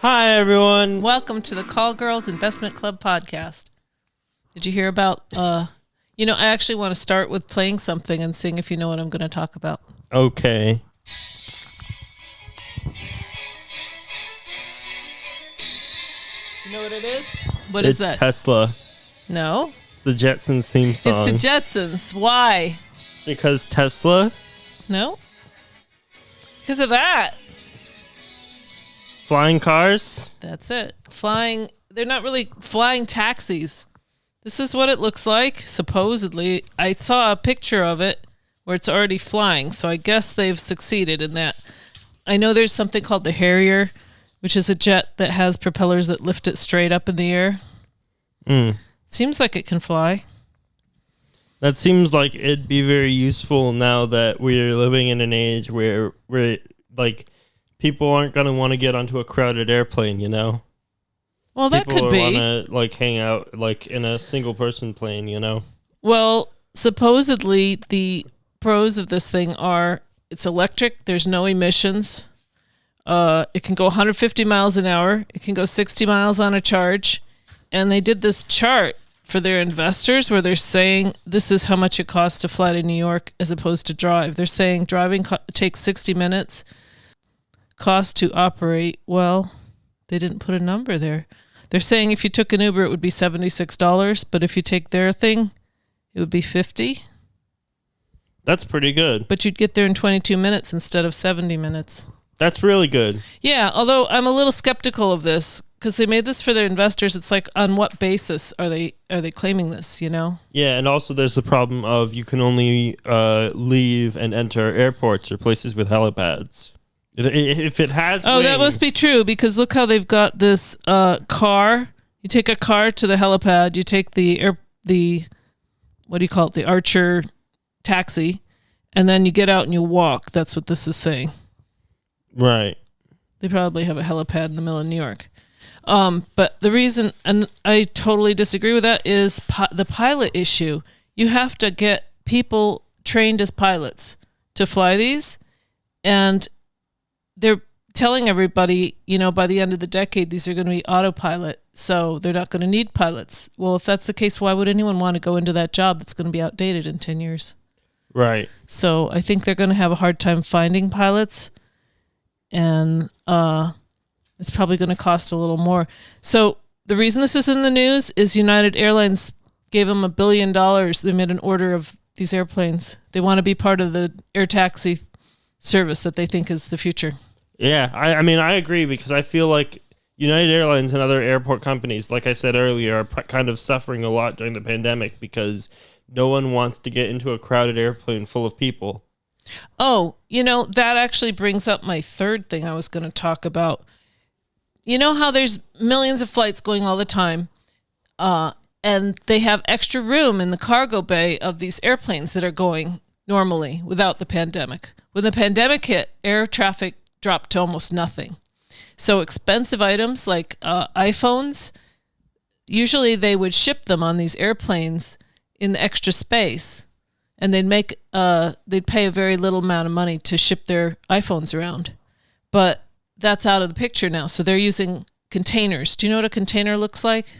Hi, everyone. Welcome to the Call Girls Investment Club podcast. Did you hear about, I actually want to start with playing something and seeing if you know what I'm going to talk about. Okay. You know what it is? What is that? It's Tesla. No. It's the Jetsons theme song. It's the Jetsons. Why? Because Tesla? No. Because of that. Flying cars? That's it. Flying. They're not really flying taxis. This is what it looks like, supposedly. I saw a picture of it where it's already flying, so I guess they've succeeded in that. I know there's something called the Harrier, which is a jet that has propellers that lift it straight up in the air. Seems like it can fly. That seems like it'd be very useful now that we're living in an age where people aren't going to want to get onto a crowded airplane, you know? Well, that could be. People want to hang out in a single person plane, you know? Well, supposedly the pros of this thing are it's electric, there's no emissions. It can go 150 miles an hour. It can go 60 miles on a charge. And they did this chart for their investors where they're saying this is how much it costs to fly to New York as opposed to drive. They're saying driving takes 60 minutes. Cost to operate, well, they didn't put a number there. They're saying if you took an Uber, it would be $76, but if you take their thing, it would be $50. That's pretty good. But you'd get there in 22 minutes instead of 70 minutes. That's really good. Yeah, although I'm a little skeptical of this because they made this for their investors. It's like, on what basis are they claiming this, you know? Yeah, and also there's the problem of you can only leave and enter airports or places with helipads. If it has wings, that must be true because look how they've got this car. You take a car to the helipad. You take the what do you call it? The Archer taxi, and then you get out and you walk. That's what this is saying. Right. They probably have a helipad in the middle of New York. But the reason, and I totally disagree with that, is the pilot issue. You have to get people trained as pilots to fly these, and they're telling everybody, by the end of the decade, these are going to be autopilot, so they're not going to need pilots. Well, if that's the case, why would anyone want to go into that job that's going to be outdated in 10 years? Right. So I think they're going to have a hard time finding pilots, and it's probably going to cost a little more. So the reason this is in the news is United Airlines gave them $1 billion. They made an order of these airplanes. They want to be part of the air taxi service that they think is the future. Yeah, I mean, I agree because I feel like United Airlines and other airport companies, like I said earlier, are kind of suffering a lot during the pandemic because no one wants to get into a crowded airplane full of people. Oh, that actually brings up my third thing I was going to talk about. You know how there's millions of flights going all the time, and they have extra room in the cargo bay of these airplanes that are going normally without the pandemic. When the pandemic hit, air traffic dropped to almost nothing. So expensive items like iPhones, usually they would ship them on these airplanes in the extra space, and they'd pay a very little amount of money to ship their iPhones around. But that's out of the picture now. So they're using containers. Do you know what a container looks like?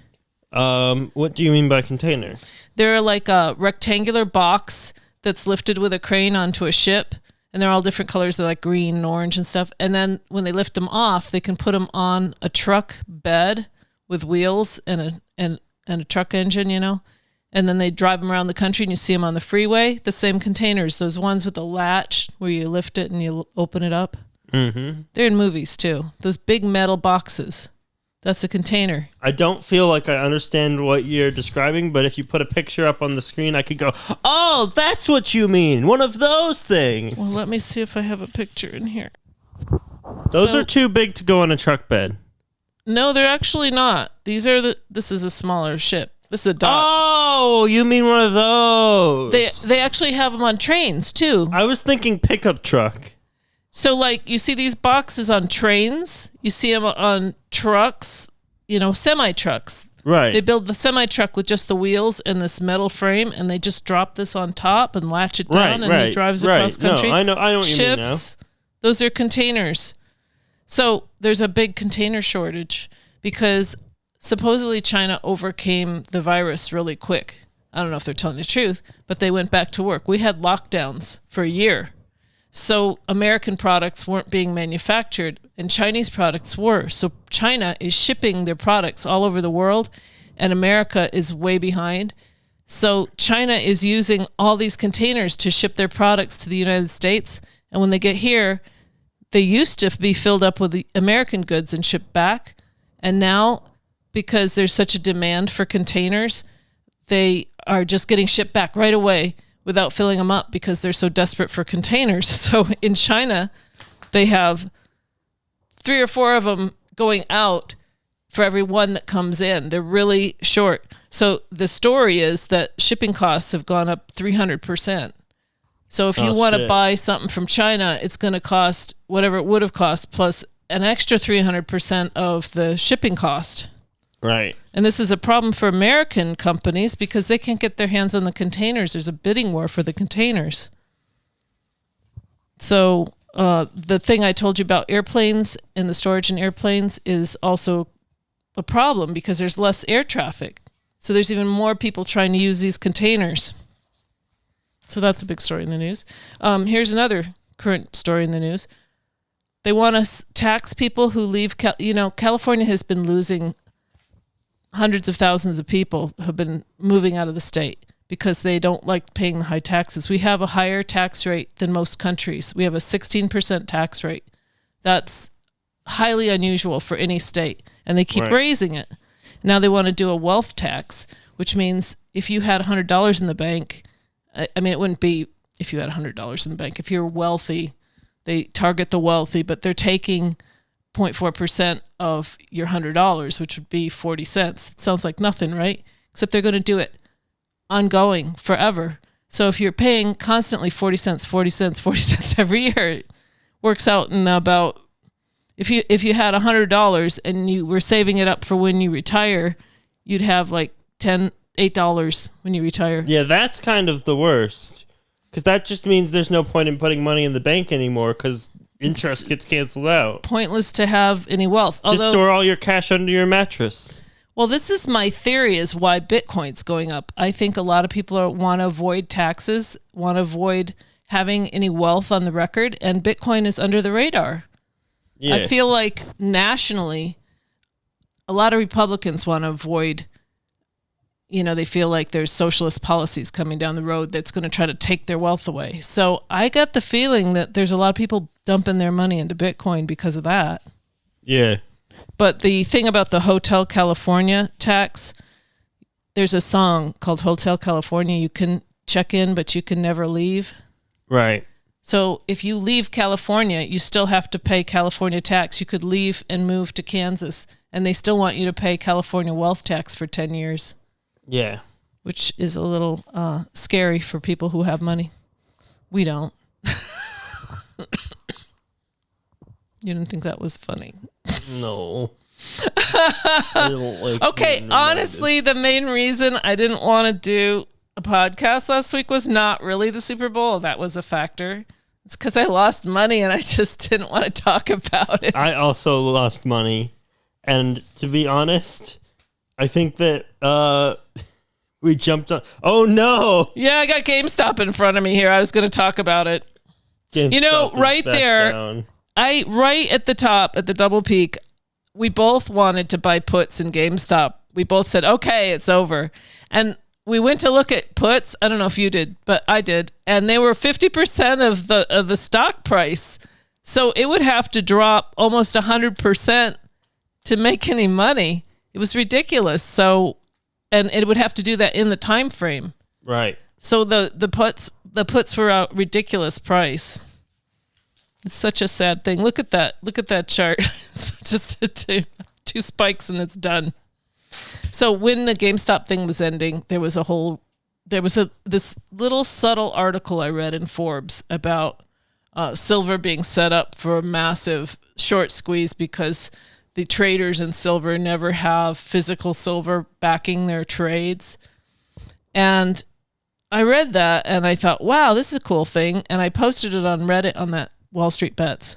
What do you mean by container? They're like a rectangular box that's lifted with a crane onto a ship. And they're all different colors. They're like green and orange and stuff. And then when they lift them off, they can put them on a truck bed with wheels and a truck engine, And then they drive them around the country and you see them on the freeway. The same containers, those ones with the latch where you lift it and you open it up. Mm-hmm. They're in movies too. Those big metal boxes. That's a container. I don't feel like I understand what you're describing, but if you put a picture up on the screen, I could go, oh, that's what you mean. One of those things. Well, let me see if I have a picture in here. Those are too big to go on a truck bed. No, they're actually not. This is a smaller ship. This is a dock. Oh, you mean one of those. They actually have them on trains too. I was thinking pickup truck. So, you see these boxes on trains. You see them on trucks, semi-trucks. Right. They build the semi-truck with just the wheels and this metal frame, and they just drop this on top and latch it down, and it drives across country. No, I know what you mean now. Ships, those are containers. So there's a big container shortage because supposedly China overcame the virus really quick. I don't know if they're telling the truth, but they went back to work. We had lockdowns for a year. So American products weren't being manufactured and Chinese products were. So China is shipping their products all over the world and America is way behind. So China is using all these containers to ship their products to the United States. And when they get here, they used to be filled up with the American goods and shipped back. And now, because there's such a demand for containers, they are just getting shipped back right away without filling them up because they're so desperate for containers. So in China, they have 3 or 4 of them going out for every one that comes in. They're really short. So the story is that shipping costs have gone up 300%. So if you want to buy something from China, it's going to cost whatever it would have cost plus an extra 300% of the shipping cost. Right. And this is a problem for American companies because they can't get their hands on the containers. There's a bidding war for the containers. So the thing I told you about airplanes and the storage in airplanes is also a problem because there's less air traffic. So there's even more people trying to use these containers. So that's a big story in the news. Here's another current story in the news. They want to tax people who leave. California has been losing hundreds of thousands of people who have been moving out of the state because they don't like paying the high taxes. We have a higher tax rate than most countries. We have a 16% tax rate. That's highly unusual for any state, and they keep raising it. Now they want to do a wealth tax, which means if you had $100 in the bank, I mean, it wouldn't be if you had $100 in the bank. If you're wealthy, they target the wealthy, but they're taking 0.4% of your $100, which would be 40 cents. It sounds like nothing, right? Except they're going to do it ongoing forever. So if you're paying constantly 40 cents, 40 cents, 40 cents every year, it works out in about, if you had $100 and you were saving it up for when you retire, you'd have like $8 when you retire. Yeah, that's kind of the worst. Because that just means there's no point in putting money in the bank anymore because interest gets canceled out. Pointless to have any wealth. Just store all your cash under your mattress. Well, this is my theory is why Bitcoin's going up. I think a lot of people want to avoid taxes, want to avoid having any wealth on the record, and Bitcoin is under the radar. Yeah. I feel like nationally, a lot of Republicans want to avoid, they feel like there's socialist policies coming down the road that's going to try to take their wealth away. So I got the feeling that there's a lot of people dumping their money into Bitcoin because of that. Yeah. But the thing about the Hotel California tax, there's a song called Hotel California. You can check in, but you can never leave. Right. So if you leave California, you still have to pay California tax. You could leave and move to Kansas, and they still want you to pay California wealth tax for 10 years. Yeah. Which is a little scary for people who have money. We don't. You didn't think that was funny? No. I don't like okay, honestly, the main reason I didn't want to do a podcast last week was not really the Super Bowl. That was a factor. It's because I lost money and I just didn't want to talk about it. I also lost money. And to be honest, I think that we jumped on. Oh, no. Yeah, I got GameStop in front of me here. I was going to talk about it. GameStop right there, down. right at the top, at the double peak, we both wanted to buy puts in GameStop. We both said, okay, it's over. And we went to look at puts. I don't know if you did, but I did. And they were 50% of the stock price. So it would have to drop almost 100% to make any money. It was ridiculous. So, and it would have to do that in the time frame. Right. So the puts were a ridiculous price. It's such a sad thing. Look at that. Look at that chart. It's just two spikes and it's done. So when the GameStop thing was ending, there was this little subtle article I read in Forbes about silver being set up for a massive short squeeze because the traders in silver never have physical silver backing their trades. And I read that and I thought, wow, this is a cool thing. And I posted it on Reddit on that Wall Street Bets.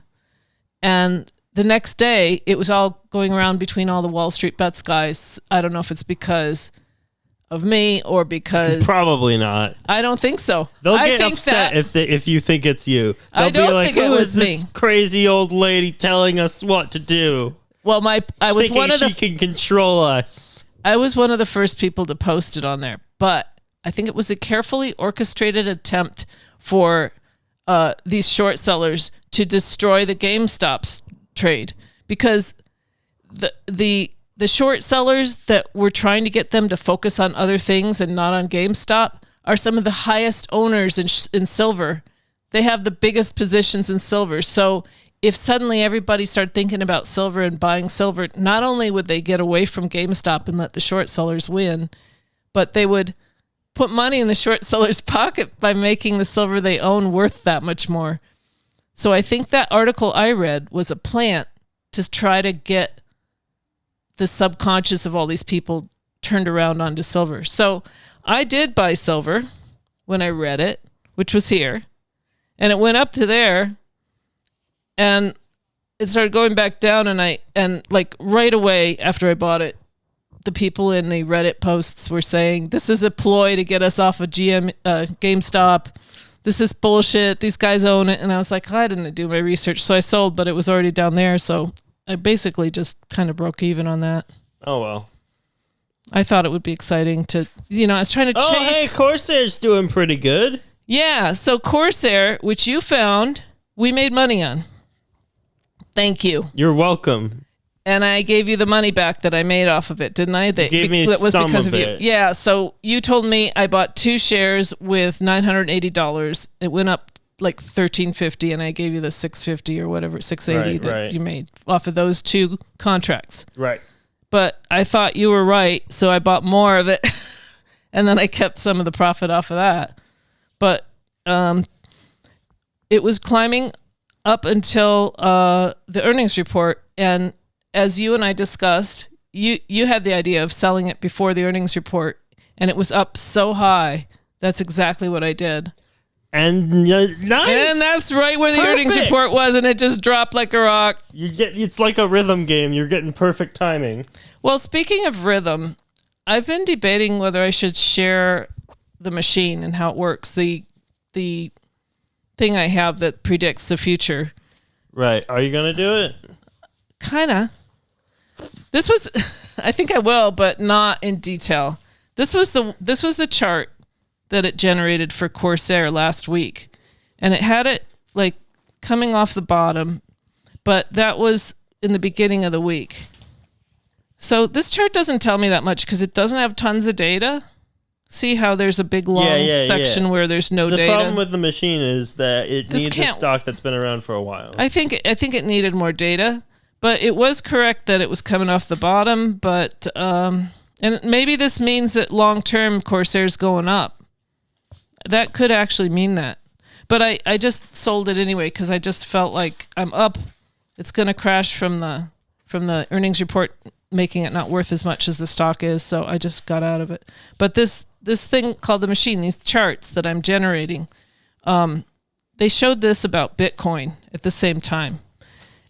And the next day, it was all going around between all the Wall Street Bets guys. I don't know if it's because of me or because... Probably not. I don't think so. They'll get upset if you think it's you. They'll I don't be like, think it was this crazy old lady telling us what to do? Well, I was one of the... She can control us. I was one of the first people to post it on there, but I think it was a carefully orchestrated attempt for these short sellers to destroy the GameStop's trade, because the short sellers that were trying to get them to focus on other things and not on GameStop are some of the highest owners in silver. They have the biggest positions in silver. So if suddenly everybody started thinking about silver and buying silver, not only would they get away from GameStop and let the short sellers win, but they would put money in the short seller's pocket by making the silver they own worth that much more. So I think that article I read was a plant to try to get the subconscious of all these people turned around onto silver. So I did buy silver when I read it, which was here, and it went up to there, and it started going back down, and like right away after I bought it, the people in the Reddit posts were saying, this is a ploy to get us off of GameStop. This is bullshit. These guys own it. And I was like, I didn't do my research. So I sold, but it was already down there. So I basically just kind of broke even on that. Oh, well. I thought it would be exciting to, I was trying to chase. Oh, hey, Corsair's doing pretty good. Yeah. So Corsair, which you found, we made money on. Thank you. You're welcome. And I gave you the money back that I made off of it, didn't I? That gave me that was some because of you. It. Yeah, so you told me I bought 2 shares with $980. It went up like $13.50, and I gave you the $650 or whatever, $680 that you made off of those 2 contracts. Right. But I thought you were right, so I bought more of it, and then I kept some of the profit off of that. But it was climbing up until the earnings report, and as you and I discussed, you had the idea of selling it before the earnings report, and it was up so high. That's exactly what I did. And nice. And that's right where the earnings report was, and it just dropped like a rock. It's like a rhythm game. You're getting perfect timing. Well, speaking of rhythm, I've been debating whether I should share the machine and how it works. The thing I have that predicts the future. Right. Are you going to do it? Kinda. This was, I think I will, but not in detail. This was the chart that it generated for Corsair last week, and it had it like coming off the bottom, but that was in the beginning of the week. So this chart doesn't tell me that much because it doesn't have tons of data. See how there's a big long section where there's no data? The problem with the machine is that it needs a stock that's been around for a while. I think it needed more data. But it was correct that it was coming off the bottom, but and maybe this means that long-term Corsair's going up. That could actually mean that. But I just sold it anyway because I just felt like I'm up. It's going to crash from the earnings report, making it not worth as much as the stock is, so I just got out of it. But this thing called the machine, these charts that I'm generating, they showed this about Bitcoin at the same time.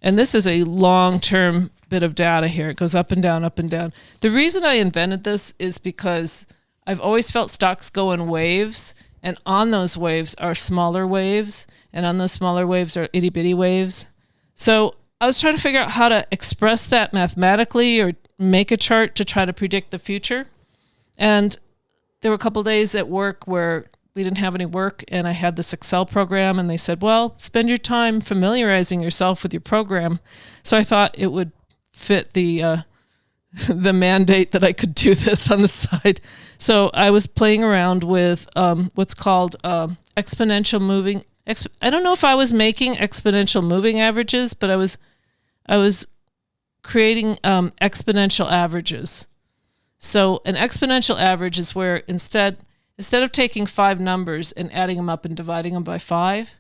And this is a long-term bit of data here. It goes up and down, up and down. The reason I invented this is because I've always felt stocks go in waves, and on those waves are smaller waves, and on those smaller waves are itty-bitty waves. So I was trying to figure out how to express that mathematically or make a chart to try to predict the future. And there were a couple days at work where we didn't have any work, and I had this Excel program, and they said, well, spend your time familiarizing yourself with your program. So I thought it would fit the mandate that I could do this on the side. So I was playing around with what's called exponential moving. I don't know if I was making exponential moving averages, but I was creating exponential averages. So an exponential average is where instead of taking 5 numbers and adding them up and dividing them by 5,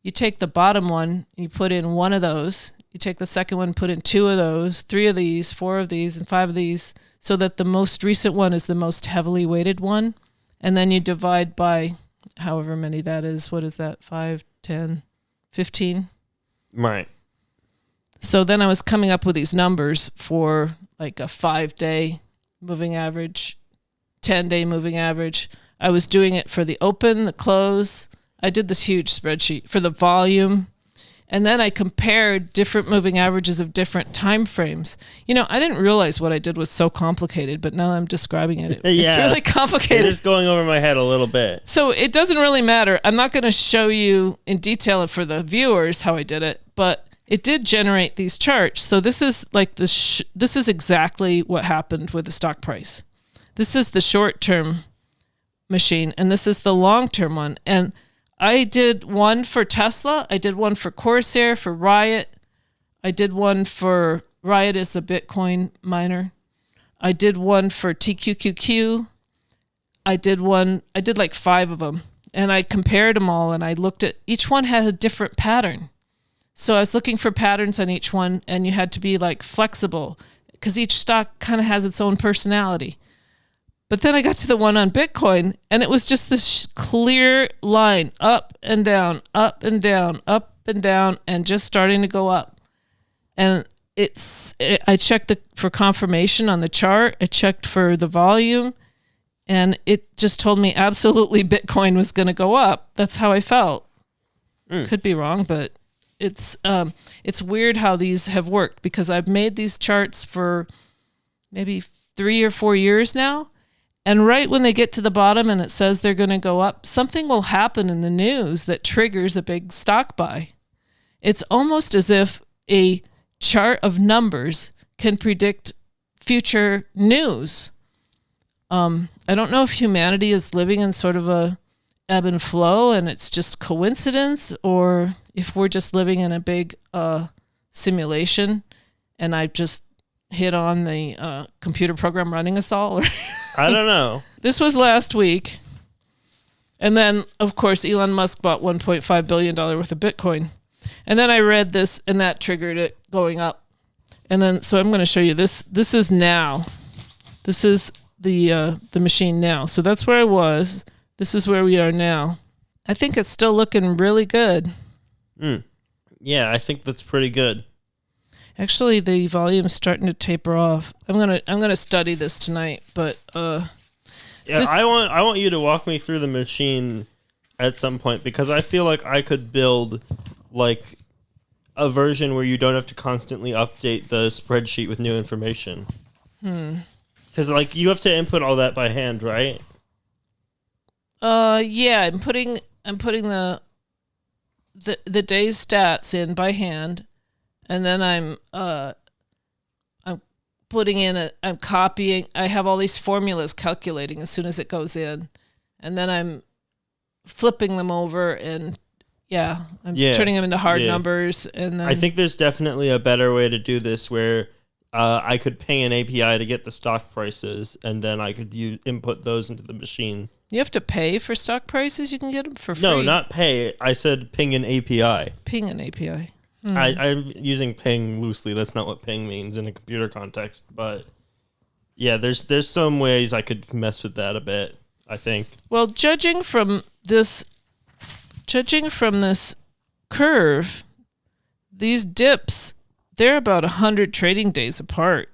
you take the bottom one and you put in 1 of those. You take the second one, put in 2 of those, 3 of these, 4 of these, and 5 of these, so that the most recent one is the most heavily weighted one. And then you divide by however many that is. What is that? 5, 10, 15? Right. So then I was coming up with these numbers for like a 5-day moving average, 10-day moving average. I was doing it for the open, the close. I did this huge spreadsheet for the volume. And then I compared different moving averages of different time frames. You know, I didn't realize what I did was so complicated, but now I'm describing it. It's really complicated. It is going over my head a little bit. So it doesn't really matter. I'm not going to show you in detail for the viewers how I did it, but it did generate these charts. So this is like this is exactly what happened with the stock price. This is the short-term machine, and this is the long-term one. And I did one for Tesla. I did one for Corsair, for Riot. I did one for Riot is the Bitcoin miner. I did one for TQQQ. I did like 5 of them. And I compared them all, and I looked at each one had a different pattern. So I was looking for patterns on each one, and you had to be like flexible because each stock kind of has its own personality. But then I got to the one on Bitcoin, and it was just this clear line, up and down, up and down, up and down, and just starting to go up. And I checked for confirmation on the chart. I checked for the volume, and it just told me absolutely Bitcoin was going to go up. That's how I felt. Could be wrong, but it's weird how these have worked because I've made these charts for maybe 3 or 4 years now. And right when they get to the bottom and it says they're going to go up, something will happen in the news that triggers a big stock buy. It's almost as if a chart of numbers can predict future news. I don't know if humanity is living in sort of a ebb and flow and it's just coincidence, or if we're just living in a big simulation and I've just hit on the computer program running us all. I don't know. This was last week. And then, of course, Elon Musk bought $1.5 billion worth of Bitcoin. And then I read this, and that triggered it going up. And then, so I'm going to show you this. This is now. This is the machine now. So that's where I was. This is where we are now. I think it's still looking really good. Yeah, I think that's pretty good. Actually, the volume's starting to taper off. I'm gonna study this tonight, but I want you to walk me through the machine at some point because I feel like I could build like a version where you don't have to constantly update the spreadsheet with new information. Because like you have to input all that by hand, right? Yeah, I'm putting the day's stats in by hand. And then I'm putting in I'm copying. I have all these formulas calculating as soon as it goes in, and then I'm flipping them over and turning them into hard numbers. And then I think there's definitely a better way to do this where I could ping an API to get the stock prices, and then I could input those into the machine. You have to pay for stock prices. You can get them for free. No, not pay. I said ping an API. Ping an API. I'm using ping loosely. That's not what ping means in a computer context. But yeah, there's some ways I could mess with that a bit, I think. Well, judging from this curve, these dips, they're about 100 trading days apart.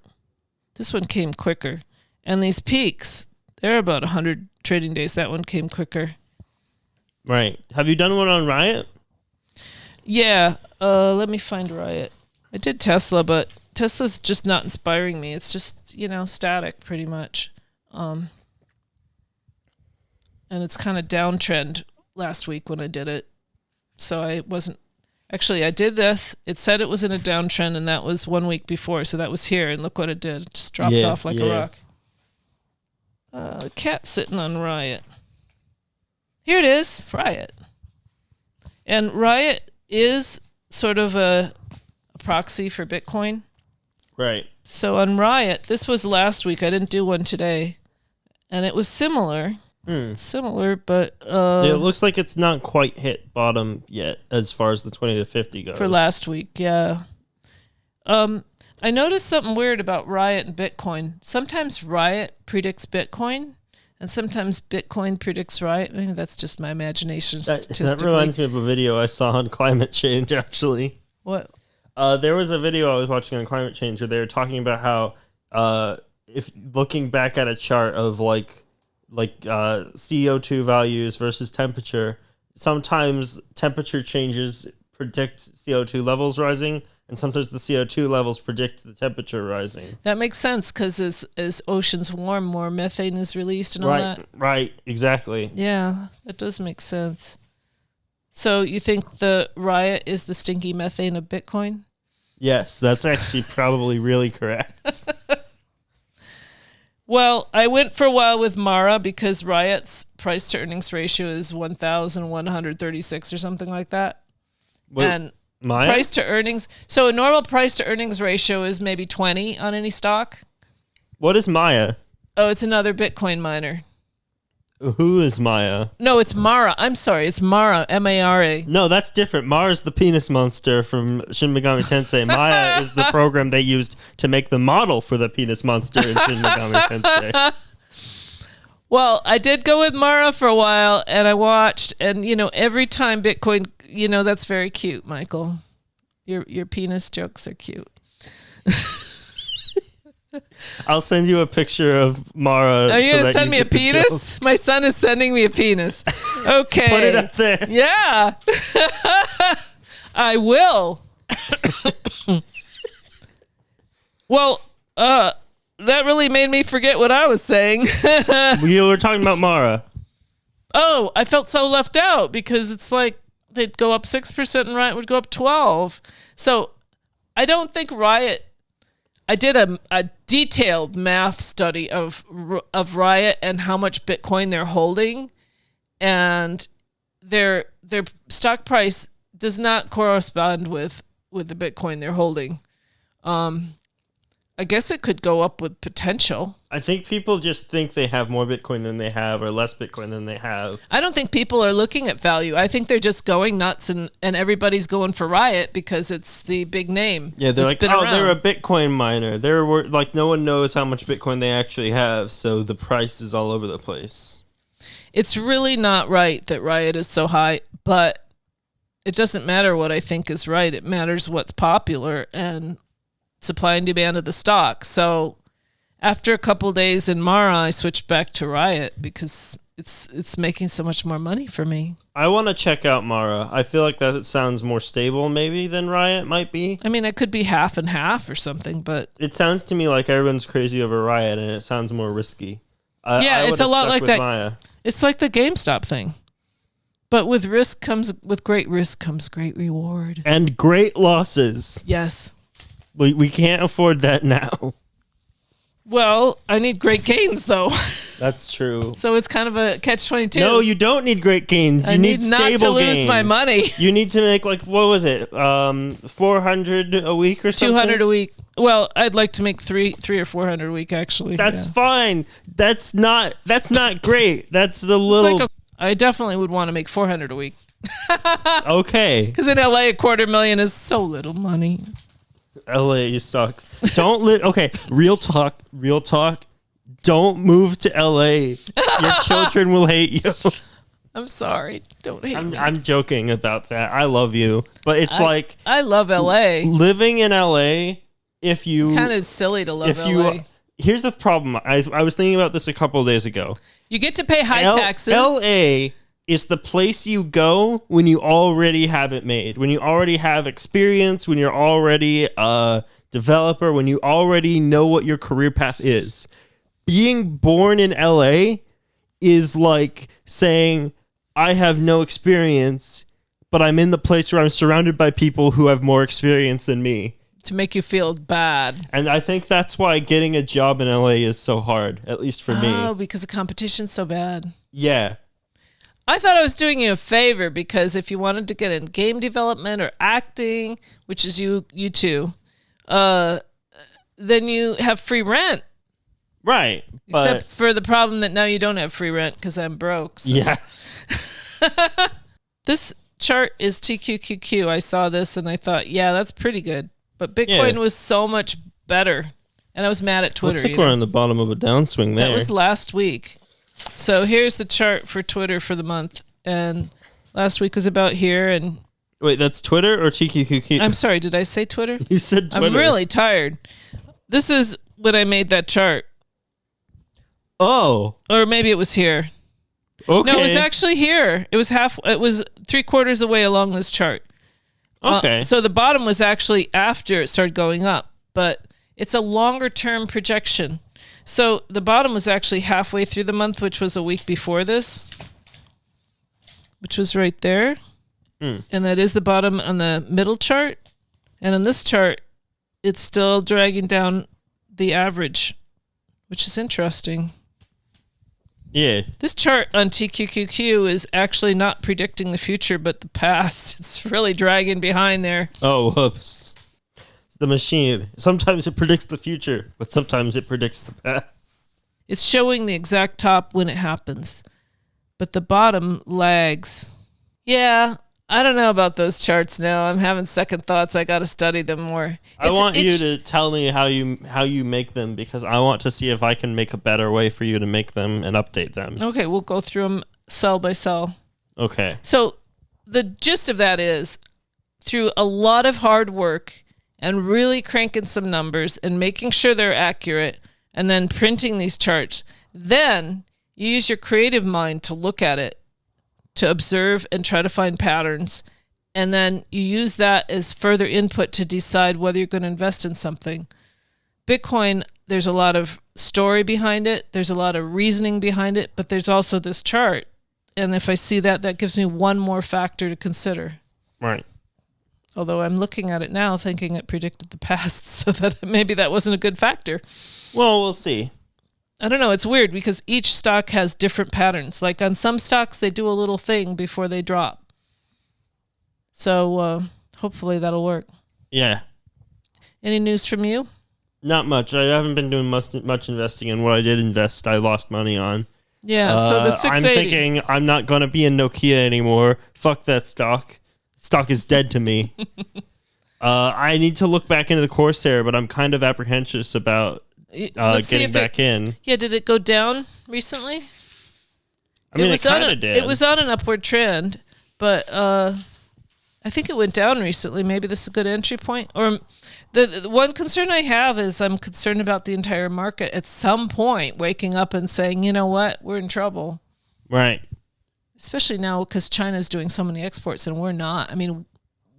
This one came quicker. And these peaks, they're about 100 trading days. That one came quicker. Right. Have you done one on Riot? Yeah. Let me find Riot. I did Tesla, but Tesla's just not inspiring me. It's just, static pretty much. And it's kind of downtrend last week when I did it. So I wasn't... Actually, I did this. It said it was in a downtrend, and that was 1 week before. So that was here, and look what it did. It just dropped off like a rock. Cat sitting on Riot. Here it is, Riot. And Riot is sort of a proxy for Bitcoin. Right. So on Riot, this was last week. I didn't do one today. And it was similar. Similar, but... it looks like it's not quite hit bottom yet as far as the 20 to 50 goes. For last week, yeah. I noticed something weird about Riot and Bitcoin. Sometimes Riot predicts Bitcoin, and sometimes Bitcoin predicts Riot. Maybe that's just my imagination statistically. That reminds me of a video I saw on climate change, actually. What? There was a video I was watching on climate change where they were talking about how if looking back at a chart of like CO2 values versus temperature, sometimes temperature changes predict CO2 levels rising, and sometimes the CO2 levels predict the temperature rising. That makes sense because as oceans warm, more methane is released and all that. Right, exactly. Yeah, that does make sense. So you think the Riot is the stinky methane of Bitcoin? Yes, that's actually probably really correct. Well, I went for a while with Mara because Riot's price to earnings ratio is 1,136 or something like that. Wait, and Maya? price to earnings. So a normal price to earnings ratio is maybe 20 on any stock. What is Maya? Oh, it's another Bitcoin miner. Who is Maya? No, it's Mara. I'm sorry, it's Mara, M-A-R-A. No, that's different. Mara's the penis monster from Shin Megami Tensei. Maya is the program they used to make the model for the penis monster in Shin Megami Tensei. Well, I did go with Mara for a while, and I watched, and every time Bitcoin, that's very cute, Michael. Your penis jokes are cute. I'll send you a picture of Mara. Are you going to send me a penis? My son is sending me a penis. Okay. Put it up there. Yeah. I will. Well, that really made me forget what I was saying. We were talking about Mara. Oh, I felt so left out because it's like they'd go up 6% and Riot would go up 12%. So I don't think Riot... I did a detailed math study of Riot and how much Bitcoin they're holding, and their stock price does not correspond with the Bitcoin they're holding. I guess it could go up with potential. I think people just think they have more Bitcoin than they have or less Bitcoin than they have. I don't think people are looking at value. I think they're just going nuts and everybody's going for Riot because it's the big name. Yeah, they're like, oh, they're a Bitcoin miner. They're like, no one knows how much Bitcoin they actually have, so the price is all over the place. It's really not right that Riot is so high, but it doesn't matter what I think is right. It matters what's popular and supply and demand of the stock. So after a couple days in Mara, I switched back to Riot because it's making so much more money for me. I want to check out Mara. I feel like that sounds more stable maybe than Riot might be. I mean, it could be half and half or something, but it sounds to me like everyone's crazy over Riot and it sounds more risky. It's a lot like that. Maya. It's like the GameStop thing. But with great risk comes great reward. And great losses. Yes. We can't afford that now. Well, I need great gains, though. That's true. So it's kind of a catch-22. No, you don't need great gains. You need stable gains. not to lose my money. You need to make, like, what was it? 400 a week or something? 200 a week. Well, I'd like to make three or 400 a week, actually. That's fine. That's not great. That's a little... I definitely would want to make 400 a week. Okay. Because in LA, $250,000 is so little money. LA sucks. Okay, real talk. Don't move to LA. Your children will hate you. I'm sorry. Don't hate me. I'm joking about that. I love you. But it's I love LA. Living in LA, if you... Kind of silly to love LA. Here's the problem. I was thinking about this a couple of days ago. You get to pay high taxes. LA is the place you go when you already have it made, when you already have experience, when you're already a developer, when you already know what your career path is. Being born in LA is like saying, I have no experience, but I'm in the place where I'm surrounded by people who have more experience than me. To make you feel bad. And I think that's why getting a job in LA is so hard, at least for me. Oh, because the competition's so bad. Yeah. I thought I was doing you a favor because if you wanted to get in game development or acting, which is you too, then you have free rent. Right. Except for the problem that now you don't have free rent because I'm broke. So. Yeah. This chart is TQQQ. I saw this and I thought, yeah, that's pretty good. But Bitcoin was so much better. And I was mad at Twitter. Looks like we're on the bottom of a downswing there. That was last week. So here's the chart for Twitter for the month. And last week was about here. And Wait, that's Twitter or TQQQ? I'm sorry, did I say Twitter? You said Twitter. I'm really tired. This is when I made that chart. Oh. Or maybe it was here. Okay. No, it was actually here. It was 3/4 of the way along this chart. Okay. So the bottom was actually after it started going up, but it's a longer term projection. So the bottom was actually halfway through the month, which was a week before this, which was right there. And that is the bottom on the middle chart. And on this chart, it's still dragging down the average, which is interesting. Yeah. This chart on TQQQ is actually not predicting the future, but the past. It's really dragging behind there. Oh, whoops. It's the machine. Sometimes it predicts the future, but sometimes it predicts the past. It's showing the exact top when it happens, but the bottom lags. Yeah, I don't know about those charts now. I'm having second thoughts. I got to study them more. I want you to tell me how you make them, because I want to see if I can make a better way for you to make them and update them. Okay, we'll go through them cell by cell. Okay. So the gist of that is, through a lot of hard work and really cranking some numbers and making sure they're accurate and then printing these charts, then you use your creative mind to look at it, to observe and try to find patterns. And then you use that as further input to decide whether you're going to invest in something. Bitcoin, there's a lot of story behind it. There's a lot of reasoning behind it, but there's also this chart. And if I see that, that gives me one more factor to consider. Right. Although I'm looking at it now thinking it predicted the past, so that maybe that wasn't a good factor. Well, we'll see. I don't know. It's weird because each stock has different patterns. Like on some stocks, they do a little thing before they drop. So hopefully that'll work. Yeah. Any news from you? Not much. I haven't been doing much investing, and what I did invest, I lost money on. Yeah, so the 680. I'm thinking I'm not going to be in Nokia anymore. Fuck that stock. Stock is dead to me. I need to look back into the Corsair, but I'm kind of apprehensive about getting back in. Yeah, did it go down recently? I mean, it kind of did. It was on an upward trend, but I think it went down recently. Maybe this is a good entry point. Or the one concern I have is I'm concerned about the entire market at some point waking up and saying, you know what, we're in trouble. Right. Especially now because China's doing so many exports and we're not. I mean,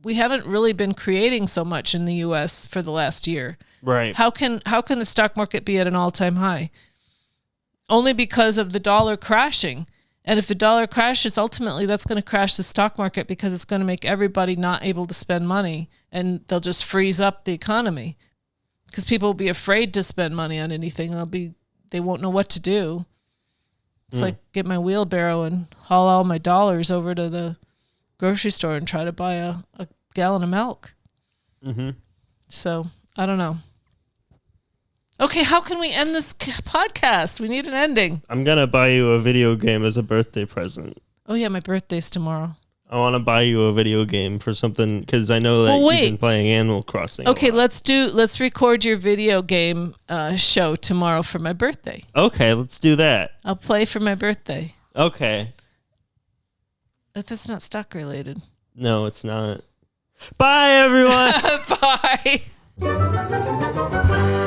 we haven't really been creating so much in the U.S. for the last year. Right. How can the stock market be at an all-time high? Only because of the dollar crashing. And if the dollar crashes, ultimately that's going to crash the stock market because it's going to make everybody not able to spend money, and they'll just freeze up the economy because people will be afraid to spend money on anything. They won't know what to do. It's like get my wheelbarrow and haul all my dollars over to the grocery store and try to buy a gallon of milk. Mm-hmm. So I don't know. Okay, how can we end this podcast? We need an ending. I'm going to buy you a video game as a birthday present. Oh, yeah, my birthday's tomorrow. I want to buy you a video game for something, because I know that you've been playing Animal Crossing. Okay, let's record your video game show tomorrow for my birthday. Okay, let's do that. I'll play for my birthday. Okay. But that's not stock related. No, it's not. Bye, everyone. Bye.